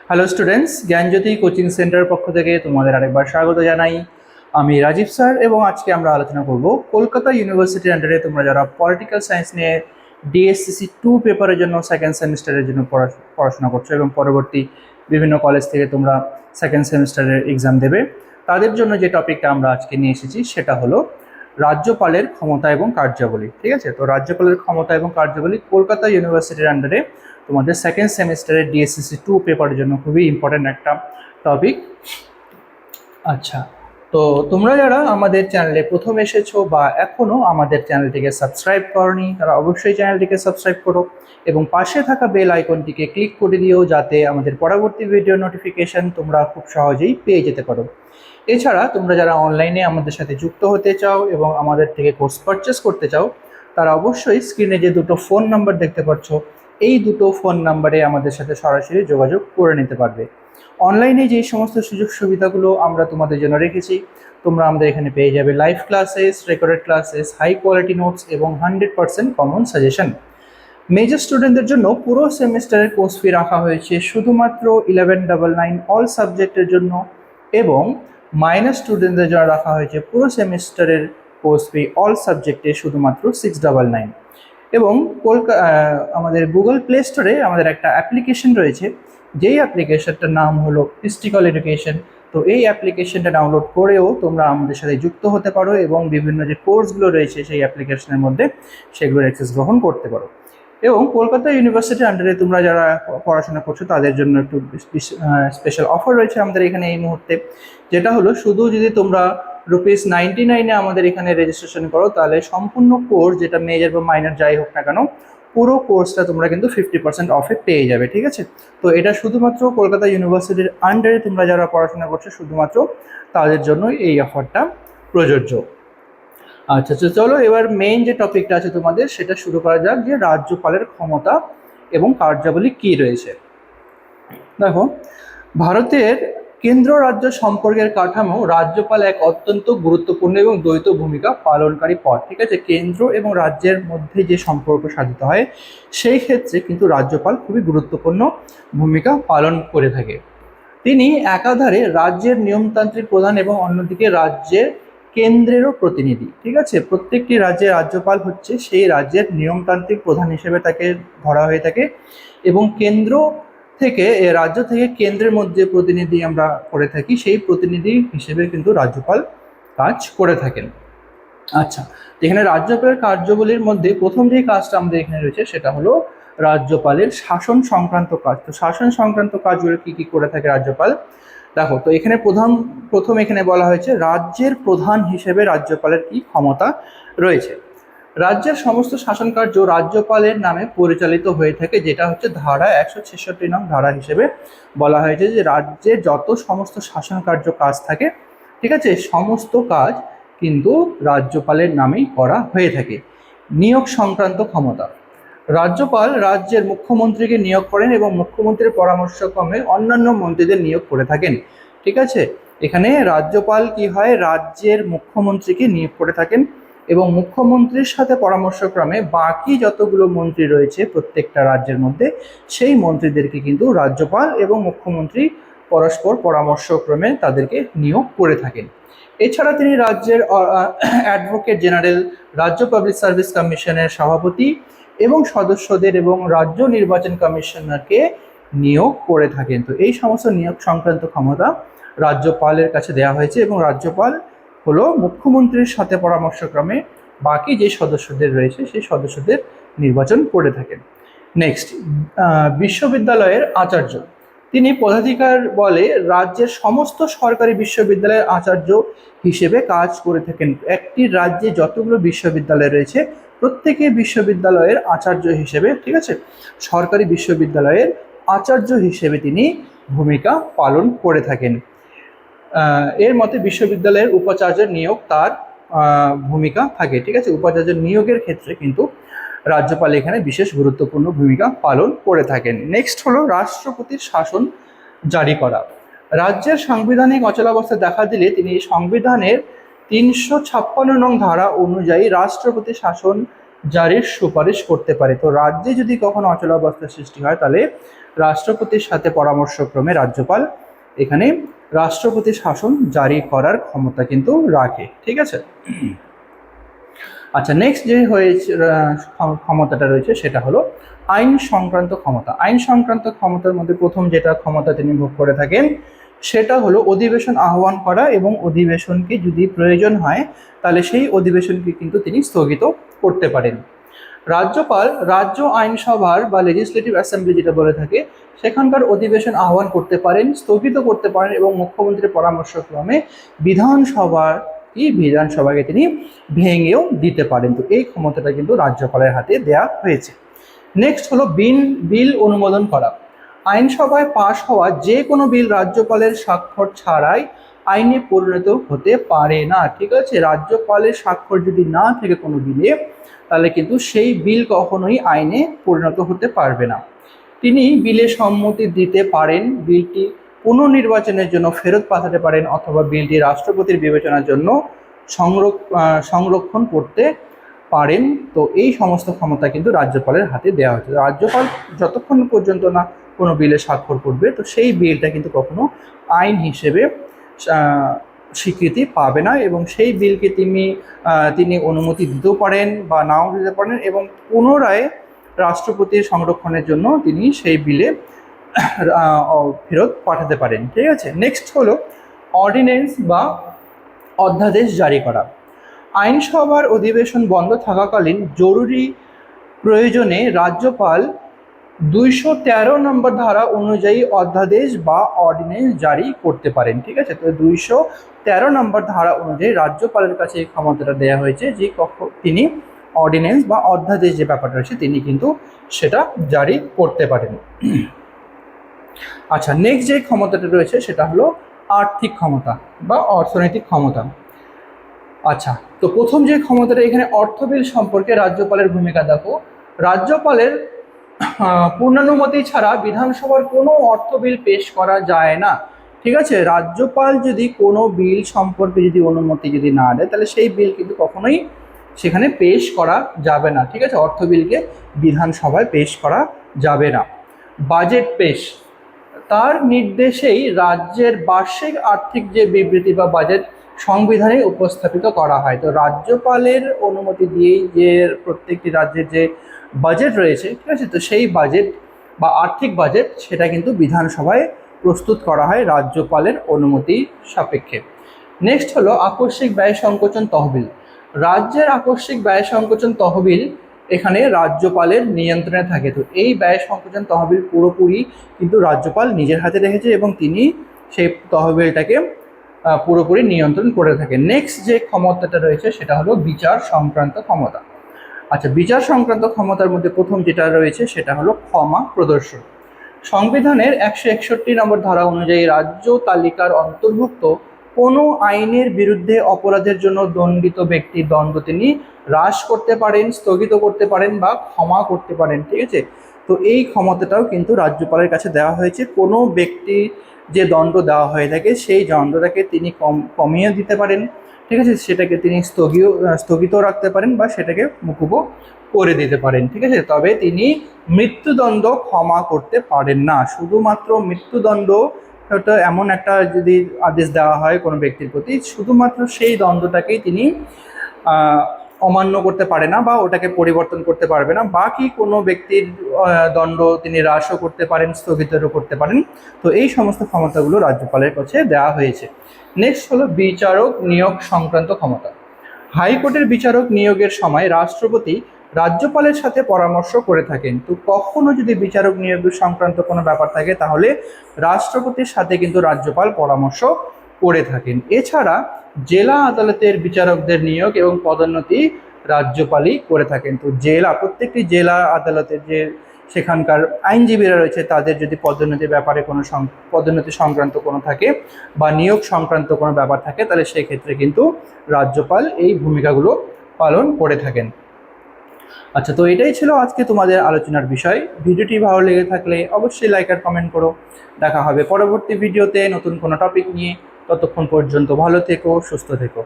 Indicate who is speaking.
Speaker 1: Hello students, জ্ঞানজ্যোতি coaching সেন্টারের পক্ষ থেকে তোমাদের আরেকবার স্বাগত জানাই। আমি রাজীব স্যার এবং আজকে আমরা আলোচনা করব কলকাতা ইউনিভার্সিটির আন্ডারে তোমরা যারা পলিটিক্যাল সায়েন্স নিয়ে ডিএসসিসি 2 পেপারের জন্য সেকেন্ড সেমিস্টারের জন্য পড়াশোনা করছো এবং পরবর্তী বিভিন্ন কলেজ থেকে তোমরা সেকেন্ড সেমিস্টারের এক্সাম দেবে, তাদের জন্য যে টপিকটা আমরা আজকে নিয়ে এসেছি সেটা হলো রাজ্যপালের ক্ষমতা এবং কার্যাবলী। ঠিক আছে, তো রাজ্যপালের ক্ষমতা এবং কার্যাবলী কলকাতা ইউনিভার্সিটির আন্ডারে তোমাদের সেকেন্ড সেমিস্টারের ডিএসসিসি 2 পেপারের জন্য খুবই ইম্পর্ট্যান্ট একটা টপিক। আচ্ছা, তো তোমরা যারা আমাদের চ্যানেলে প্রথম এসেছো বা এখনও আমাদের চ্যানেলটিকে সাবস্ক্রাইব করনি, তারা অবশ্যই চ্যানেলটিকে সাবস্ক্রাইব করো এবং পাশে থাকা বেল আইকনটিকে ক্লিক করে দিও, যাতে আমাদের পরবর্তী ভিডিও নোটিফিকেশন তোমরা খুব সহজেই পেয়ে যেতে পারো। এছাড়া তোমরা যারা অনলাইনে আমাদের সাথে যুক্ত হতে চাও এবং আমাদের থেকে কোর্স পারচেস করতে চাও, তারা অবশ্যই স্ক্রিনে যে দুটো ফোন নাম্বার দেখতে পাচ্ছ, এই দুটো ফোন নাম্বারে আমাদের সাথে সরাসরি যোগাযোগ করে নিতে পারবে। অনলাইনে যে সমস্ত সুযোগ সুবিধাগুলো আমরা তোমাদের জন্য রেখেছি, তোমরা আমাদের এখানে পেয়ে যাবে live classes, recorded classes, high quality notes এবং 100% কমন সাজেশন। মেজর স্টুডেন্টদের জন্য পুরো সেমিস্টারের কোর্স ফি রাখা হয়েছে শুধুমাত্র 1199 অল সাবজেক্টের জন্য, এবং মাইনর স্টুডেন্টদের জন্য রাখা হয়েছে পুরো সেমিস্টারের কোর্স ফি অল সাবজেক্টে শুধুমাত্র 699। এবং আমাদের গুগল প্লে স্টোরে আমাদের একটা অ্যাপ্লিকেশন রয়েছে, যেই অ্যাপ্লিকেশনটার নাম হলো হিস্ট্রিক্যাল এডুকেশন। তো এই অ্যাপ্লিকেশনটা ডাউনলোড করেও তোমরা আমাদের সাথে যুক্ত হতে পারো এবং বিভিন্ন যে কোর্সগুলো রয়েছে সেই অ্যাপ্লিকেশনের মধ্যে সেগুলোর অ্যাক্সেস গ্রহণ করতে পারো। এবং কলকাতা ইউনিভার্সিটির আন্ডারে তোমরা যারা পড়াশোনা করছো তাদের জন্য একটু স্পেশাল অফার রয়েছে আমাদের এখানে এই মুহূর্তে, যেটা হলো শুধু যদি তোমরা ₹99 আমাদের এখানে রেজিস্ট্রেশন করো, তাহলে সম্পূর্ণ কোর্স, যেটা মেজর বা মাইনর যাই হোক না কেন, পুরো কোর্সটা তোমরা কিন্তু 50% অফে পেয়ে যাবে। ঠিক আছে, তো এটা শুধুমাত্র কলকাতা ইউনিভার্সিটির আন্ডারে তোমরা যারা পড়াশোনা করছো শুধুমাত্র তাদের জন্য এই অফারটা প্রযোজ্য। আচ্ছা, চলো এবার মেইন যে টপিকটা আছে তোমাদের সেটা শুরু করা যাক, যে রাজ্যপালের ক্ষমতা এবং কার্যাবলী কি রয়েছে। দেখো, ভারতের কেন্দ্র রাজ্য সম্পর্কের কাঠামো, রাজ্যপাল এক অত্যন্ত গুরুত্বপূর্ণ এবং দ্বৈত ভূমিকা পালনকারী পদ। ঠিক আছে, কেন্দ্র এবং রাজ্যের মধ্যে যে সম্পর্ক সাধিত হয় সেই ক্ষেত্রে কিন্তু রাজ্যপাল খুবই গুরুত্বপূর্ণ ভূমিকা পালন করে থাকে। তিনি একাধারে রাজ্যের নিয়মতান্ত্রিক প্রধান এবং অন্যদিকে রাজ্যের কেন্দ্রেরও প্রতিনিধি। ঠিক আছে, প্রত্যেকটি রাজ্যের রাজ্যপাল হচ্ছে সেই রাজ্যের নিয়মতান্ত্রিক প্রধান হিসেবে তাকে ধরা হয়ে থাকে, এবং কেন্দ্র থেকে রাজ্য থেকে কেন্দ্রের মধ্যে প্রতিনিধি আমরা করে থাকি, সেই প্রতিনিধি হিসেবে কিন্তু রাজ্যপাল কাজ করে থাকেন। আচ্ছা, এখানে রাজ্যপালের কার্যাবলীর মধ্যে প্রথম যে কাজটা আমাদের এখানে রয়েছে সেটা হলো রাজ্যপালের শাসন সংক্রান্ত কাজ। তো শাসন সংক্রান্ত কাজগুলো কি কি করে থাকে রাজ্যপাল, দেখো, তো এখানে প্রথম এখানে বলা হয়েছে রাজ্যের প্রধান হিসেবে রাজ্যপালের কি ক্ষমতা রয়েছে। রাজ্যের সমস্ত শাসন কার্য রাজ্যপালের নামে পরিচালিত হয়ে থাকে, যেটা হচ্ছে ধারা 166 নং ধারা হিসেবে বলা হয়েছে যে রাজ্যের যত সমস্ত শাসন কার্য কাজ থাকে, ঠিক আছে, সমস্ত কাজ কিন্তু রাজ্যপালের নামেই করা হয়ে থাকে। নিয়োগ সংক্রান্ত ক্ষমতা, রাজ্যপাল রাজ্যের মুখ্যমন্ত্রীকে নিয়োগ করেন এবং মুখ্যমন্ত্রীর পরামর্শক্রমে অন্যান্য মন্ত্রীদের নিয়োগ করে থাকেন। ঠিক আছে, এখানে রাজ্যপাল কি হয়, রাজ্যের মুখ্যমন্ত্রীকে নিয়োগ করে থাকেন এবং মুখ্যমন্ত্রীর সাথে পরামর্শক্রমে বাকি যতগুলো মন্ত্রী রয়েছে প্রত্যেকটা রাজ্যের মধ্যে, সেই মন্ত্রীদেরকে কিন্তু রাজ্যপাল এবং মুখ্যমন্ত্রী পরস্পর পরামর্শক্রমে তাদেরকে নিয়োগ করে থাকেন। এছাড়া তিনি রাজ্যের অ্যাডভোকেট জেনারেল, রাজ্য পাবলিক সার্ভিস কমিশনের সভাপতি এবং সদস্যদের এবং রাজ্য নির্বাচন কমিশনারকে নিয়োগ করে থাকেন। তো এই সমস্ত নিয়োগ সংক্রান্ত ক্ষমতা রাজ্যপালের কাছে দেওয়া হয়েছে এবং রাজ্যপাল হলো মুখ্যমন্ত্রীর সাথে পরামর্শক্রমে বাকি যে সদস্যদের রয়েছে সেই সদস্যদের নির্বাচন করে থাকেন। নেক্সট, বিশ্ববিদ্যালয়ের আচার্য, তিনি পদাধিকার বলে রাজ্যের সমস্ত সরকারি বিশ্ববিদ্যালয়ের আচার্য হিসেবে কাজ করে থাকেন। একটি রাজ্যে যতগুলো বিশ্ববিদ্যালয় রয়েছে প্রত্যেকে বিশ্ববিদ্যালয়ের আচার্য হিসেবে, ঠিক আছে, সরকারি বিশ্ববিদ্যালয়ের আচার্য হিসেবে তিনি ভূমিকা পালন করে থাকেন। এর মতে বিশ্ববিদ্যালয়ের উপাচার্যের নিয়োগ তার ভূমিকা থাকে। ঠিক আছে, উপাচার্যের নিয়োগের ক্ষেত্রে কিন্তু রাজ্যপাল এখানে বিশেষ গুরুত্বপূর্ণ ভূমিকা পালন করে থাকেন। নেক্সট হলো রাষ্ট্রপতির শাসন জারি করা। রাজ্যের সাংবিধানিক অচলাবস্থা দেখা দিলে তিনি সংবিধানের 356 নং ধারা অনুযায়ী রাষ্ট্রপতি শাসন জারির সুপারিশ করতে পারে। তো রাজ্যে যদি কখনো অচলাবস্থার সৃষ্টি হয় তাহলে রাষ্ট্রপতির সাথে পরামর্শক্রমে রাজ্যপাল এখানে রাষ্ট্রপতি শাসন জারি করার ক্ষমতা কিন্তু রাখে। ঠিক আছে। আচ্ছা, নেক্সট যে হয়েছে ক্ষমতাটা রয়েছে সেটা হলো আইন সংক্রান্ত ক্ষমতা। আইন সংক্রান্ত ক্ষমতার মধ্যে প্রথম যেটা ক্ষমতা তিনি ভোগ করে থাকেন সেটা হলো অধিবেশন আহ্বান করা, এবং অধিবেশনকে যদি প্রয়োজন হয় তাহলে সেই অধিবেশনকে কিন্তু তিনি স্থগিত করতে পারেন। রাজ্যপাল রাজ্য আইনসভার বা লেজিসলেটিভ অ্যাসেম্বলি যেটা বলে থাকে সেখানকার অধিবেশন আহ্বান করতে পারেন, স্থগিত করতে পারেন, এবং মুখ্যমন্ত্রীর পরামর্শক্রমে বিধানসভাকে তিনি ভেঙেও দিতে পারেন। তো এই ক্ষমতাটা কিন্তু রাজ্যপালের হাতে দেয়া হয়েছে। নেক্সট হলো বিল অনুমোদন করা। আইনসভায় পাশ হওয়া যে কোনো বিল রাজ্যপালের স্বাক্ষর ছাড়াই আইনে পরিণত হতে পারে না। ঠিক আছে, রাজ্যপালের স্বাক্ষর যদি না থাকে কোনো বিলে তাহলে কিন্তু সেই বিল কখনোই আইনে পরিণত হতে পারবে না। তিনি বিলে সম্মতি দিতে পারেন, বিলটি পুনর্নির্বাচনের জন্য ফেরত পাঠাতে পারেন, অথবা বিলটি রাষ্ট্রপতির বিবেচনার জন্য সংরক্ষণ করতে পারেন। তো এই সমস্ত ক্ষমতা কিন্তু রাজ্যপালের হাতে দেওয়া হয়েছে। রাজ্যপাল যতক্ষণ পর্যন্ত না কোনো বিলে স্বাক্ষর করবে তো সেই বিলটা কিন্তু কখনো আইন হিসেবে স্বীকৃতি পাবে না, এবং সেই বিলকে তিনি অনুমতি দিতেও পারেন বা নাও দিতে পারেন, এবং পুনরায় রাষ্ট্রপতির সংরক্ষণের জন্য তিনি সেই বিলে ফেরত পাঠাতে পারেন। ঠিক আছে। নেক্সট হলো অর্ডিন্যান্স বা অধ্যাদেশ জারি করা। আইনসভার অধিবেশন বন্ধ থাকাকালীন জরুরি প্রয়োজনে রাজ্যপাল 213 নম্বর ধারা অনুযায়ী অধ্যাদেশ বা অর্ডিন্যান্স জারি করতে পারেন। ঠিক আছে। তো 213 নম্বর ধারা অনুযায়ী রাজ্যপালের কাছে এই ক্ষমতাটা দেওয়া হয়েছে যে তিনি অর্ডিন্যান্স বা অধ্যাদেশ যে ব্যাপারটা রয়েছে তিনি কিন্তু সেটা জারি করতে পারেন। আচ্ছা, নেক্সট যে ক্ষমতাটা রয়েছে সেটা হলো আর্থিক ক্ষমতা বা অর্থনৈতিক ক্ষমতা। আচ্ছা, তো প্রথম যে ক্ষমতাটা এখানে অর্থ বিল সম্পর্কে রাজ্যপালের ভূমিকা দেখো। রাজ্যপালের পূর্ণানুমতি ছাড়া বিধানসভার কোনো অর্থ বিল পেশ করা যায় না। ঠিক আছে, রাজ্যপাল যদি কোনো বিল সম্পর্কে যদি অনুমতি যদি না দেয় তাহলে সেই বিল কিন্তু কখনোই সেখানে পেশ করা যাবে না। ঠিক আছে, অর্থ বিলকে বিধানসভায় পেশ করা যাবে না। বাজেট পেশ, তার নির্দেশেই রাজ্যের বার্ষিক আর্থিক যে বিবৃতি বা বাজেট সংবিধানে উপস্থাপিত করা হয়। তো রাজ্যপালের অনুমতি দিয়েই যে প্রত্যেকটি রাজ্যের যে বাজেট রয়েছে, ঠিক আছে, তো সেই বাজেট বা আর্থিক বাজেট সেটা কিন্তু বিধানসভায় প্রস্তুত করা হয় রাজ্যপালের অনুমতি সাপেক্ষে। নেক্সট হলো আকস্মিক ব্যয় সংকোচন তহবিল। রাজ্যের আকস্মিক ব্যয় সংকোচন তহবিল এখানে রাজ্যপালের নিয়ন্ত্রণে থাকে। তো এই ব্যয় সংকোচন তহবিল পুরোপুরি কিন্তু রাজ্যপাল নিজের হাতে রেখেছে এবং তিনি সেই তহবিলটাকে পুরোপুরি নিয়ন্ত্রণ করে থাকেন। নেক্সট যে ক্ষমতাটা রয়েছে সেটা হলো বিচার সংক্রান্ত ক্ষমতা। আচ্ছা, বিচার সংক্রান্ত ক্ষমতার মধ্যে প্রথম যেটা রয়েছে সেটা হলো ক্ষমা প্রদর্শন। সংবিধানের 161 নম্বর ধারা অনুযায়ী রাজ্য তালিকার অন্তর্ভুক্ত কোনো আইনের বিরুদ্ধে অপরাধের জন্য দণ্ডিত ব্যক্তির দণ্ড তিনি হ্রাস করতে পারেন, স্থগিত করতে পারেন বা ক্ষমা করতে পারেন। ঠিক আছে, তো এই ক্ষমতাটাও কিন্তু রাজ্যপালের কাছে দেওয়া হয়েছে। কোনো ব্যক্তি যে দণ্ড দেওয়া হয়ে থাকে সেই দণ্ডটাকে তিনি কমিয়ে দিতে পারেন। ঠিক আছে, সেটাকে তিনি স্থগিত রাখতে পারেন বা সেটাকে মুকুবও করে দিতে পারেন। ঠিক আছে, তবে তিনি মৃত্যুদণ্ড ক্ষমা করতে পারেন না। শুধুমাত্র মৃত্যুদণ্ড এমন একটা যদি আদেশ দেওয়া হয় কোনো ব্যক্তির প্রতি, শুধুমাত্র সেই দণ্ডটাকেই তিনি অমান্য করতে পারে না বা ওটাকে পরিবর্তন করতে পারবে না। বাকি কোনো ব্যক্তির দণ্ড তিনি হ্রাসও করতে পারেন, স্থগিতও করতে পারেন। তো এই সমস্ত ক্ষমতাগুলো রাজ্যপালের কাছে দেওয়া হয়েছে। নেক্সট হলো বিচারক নিয়োগ সংক্রান্ত ক্ষমতা। হাইকোর্টের বিচারক নিয়োগের সময় রাষ্ট্রপতি রাজ্যপালের সাথে পরামর্শ করে থাকেন। তো কখনো যদি বিচারক নিয়োগ সংক্রান্ত কোনো ব্যাপার থাকে তাহলে রাষ্ট্রপতির সাথে কিন্তু রাজ্যপাল পরামর্শ করে থাকেন। এছাড়া জেলা আদালতের বিচারকদের নিয়োগ এবং পদোন্নতি রাজ্যপালই করে থাকেন। তো প্রত্যেকটি জেলা আদালতের যে সেখানকার আইনজীবীরা রয়েছে তাদের যদি পদোন্নতির ব্যাপারে কোনো পদোন্নতি সংক্রান্ত কোনো থাকে বা নিয়োগ সংক্রান্ত কোনো ব্যাপার থাকে তাহলে সেক্ষেত্রে কিন্তু রাজ্যপাল এই ভূমিকাগুলো পালন করে থাকেন। আচ্ছা, তো এটাই ছিল আজকে তোমাদের আলোচনার বিষয়। ভিডিওটি ভালো লেগে থাকলে অবশ্যই লাইক আর কমেন্ট করো। দেখা হবে পরবর্তী ভিডিওতে নতুন কোনো টপিক নিয়ে। ততক্ষণ পর্যন্ত ভালো থেকো, সুস্থ থেকো।